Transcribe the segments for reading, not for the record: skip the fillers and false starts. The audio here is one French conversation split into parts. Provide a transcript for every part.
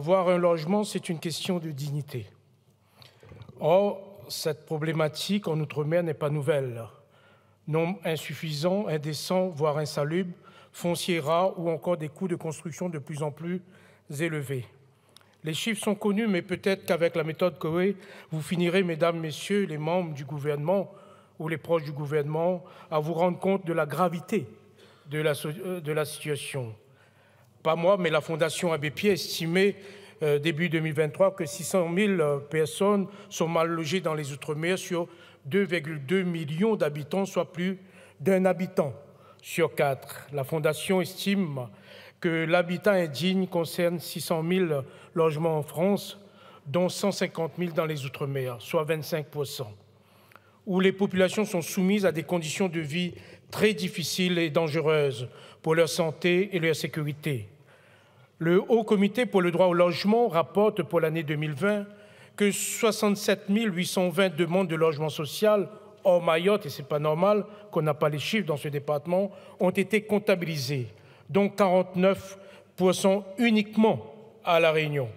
Avoir un logement, c'est une question de dignité. Or, cette problématique en Outre-mer n'est pas nouvelle. Nombre insuffisant, indécent, voire insalubre, foncier rare ou encore des coûts de construction de plus en plus élevés. Les chiffres sont connus, mais peut-être qu'avec la méthode Coué, vous finirez, mesdames, messieurs, les membres du gouvernement ou les proches du gouvernement, à vous rendre compte de la gravité de la situation. Pas moi, mais la Fondation Abbé Pierre estimait début 2023 que 600 000 personnes sont mal logées dans les Outre-mer sur 2,2 millions d'habitants, soit plus d'un habitant sur 4. La Fondation estime que l'habitat indigne concerne 600 000 logements en France, dont 150 000 dans les Outre-mer, soit 25%, où les populations sont soumises à des conditions de vie très difficiles et dangereuses pour leur santé et leur sécurité. Le Haut Comité pour le droit au logement rapporte pour l'année 2020 que 67 820 demandes de logement social hors Mayotte, et ce n'est pas normal qu'on n'a pas les chiffres dans ce département, ont été comptabilisées, dont 49% uniquement à La Réunion.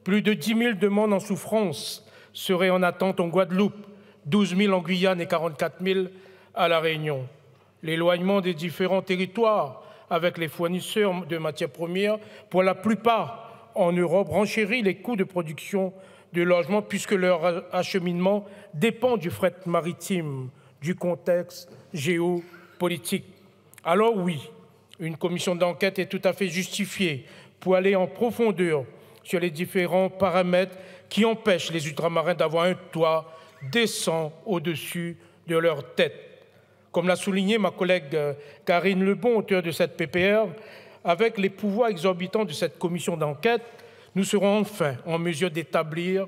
Plus de 10 000 demandes en souffrance seraient en attente en Guadeloupe, 12 000 en Guyane et 44 000 à La Réunion. L'éloignement des différents territoires avec les fournisseurs de matières premières, pour la plupart en Europe, renchérit les coûts de production de logements puisque leur acheminement dépend du fret maritime, du contexte géopolitique. Alors oui, une commission d'enquête est tout à fait justifiée pour aller en profondeur sur les différents paramètres qui empêchent les ultramarins d'avoir un toit décent au-dessus de leur tête. Comme l'a souligné ma collègue Karine Lebon, auteure de cette PPR, avec les pouvoirs exorbitants de cette commission d'enquête, nous serons enfin en mesure d'établir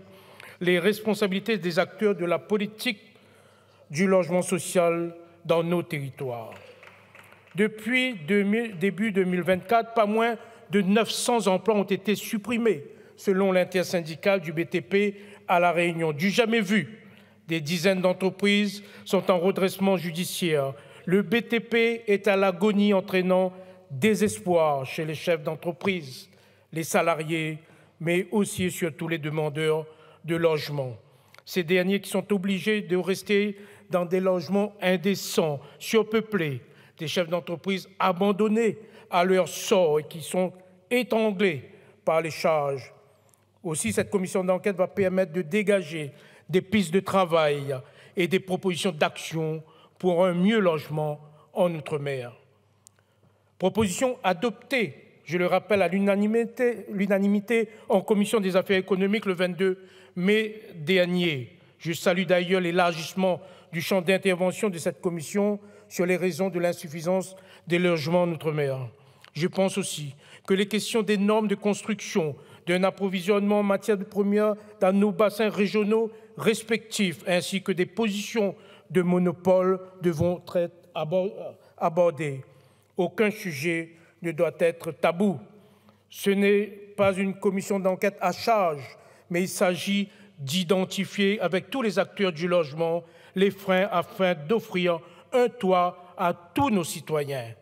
les responsabilités des acteurs de la politique du logement social dans nos territoires. Depuis début 2024, pas moins de 900 emplois ont été supprimés, selon l'intersyndicale du BTP à La Réunion, du jamais vu. Des dizaines d'entreprises sont en redressement judiciaire. Le BTP est à l'agonie, entraînant désespoir chez les chefs d'entreprise, les salariés, mais aussi et surtout les demandeurs de logement. Ces derniers qui sont obligés de rester dans des logements indécents, surpeuplés, des chefs d'entreprise abandonnés à leur sort et qui sont étranglés par les charges. Aussi, cette commission d'enquête va permettre de dégager des pistes de travail et des propositions d'action pour un mieux logement en Outre-mer. Proposition adoptée, je le rappelle, à l'unanimité en commission des affaires économiques le 22 mai dernier. Je salue d'ailleurs l'élargissement du champ d'intervention de cette commission sur les raisons de l'insuffisance des logements en Outre-mer. Je pense aussi que les questions des normes de construction, d'un approvisionnement en matière de première dans nos bassins régionaux respectifs, ainsi que des positions de monopole devront être abordées. Aucun sujet ne doit être tabou. Ce n'est pas une commission d'enquête à charge, mais il s'agit d'identifier avec tous les acteurs du logement les freins afin d'offrir un toit à tous nos citoyens.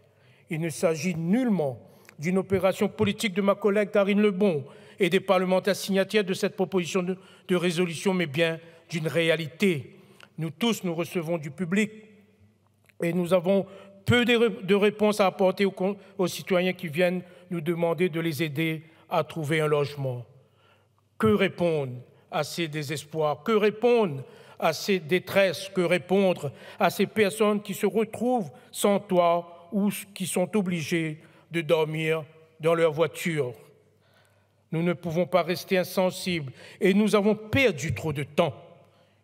Il ne s'agit nullement d'une opération politique de ma collègue Karine Lebon et des parlementaires signataires de cette proposition de résolution, mais bien d'une réalité. Nous tous, nous recevons du public et nous avons peu de réponses à apporter aux citoyens qui viennent nous demander de les aider à trouver un logement. Que répondre à ces désespoirs? Que répondre à ces détresses? Que répondre à ces personnes qui se retrouvent sans toit ou qui sont obligées de dormir dans leur voiture? Nous ne pouvons pas rester insensibles et nous avons perdu trop de temps.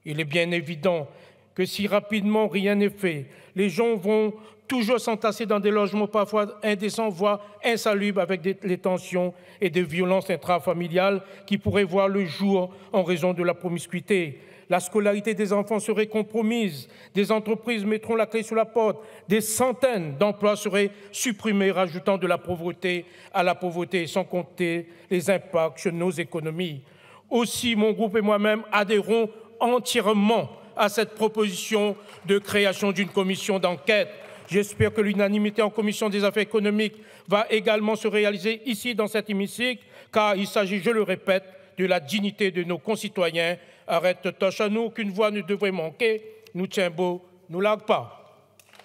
Il est bien évident que si rapidement rien n'est fait, les gens vont toujours s'entasser dans des logements parfois indécents, voire insalubres, avec les tensions et des violences intrafamiliales qui pourraient voir le jour en raison de la promiscuité. La scolarité des enfants serait compromise, des entreprises mettront la clé sous la porte, des centaines d'emplois seraient supprimés, rajoutant de la pauvreté à la pauvreté, sans compter les impacts sur nos économies. Aussi, mon groupe et moi-même adhérons entièrement à cette proposition de création d'une commission d'enquête. J'espère que l'unanimité en commission des affaires économiques va également se réaliser ici dans cet hémicycle, car il s'agit, je le répète, de la dignité de nos concitoyens. Arrête, touche à nous, qu'une voix ne devrait manquer. Nous tient beau, nous largue pas.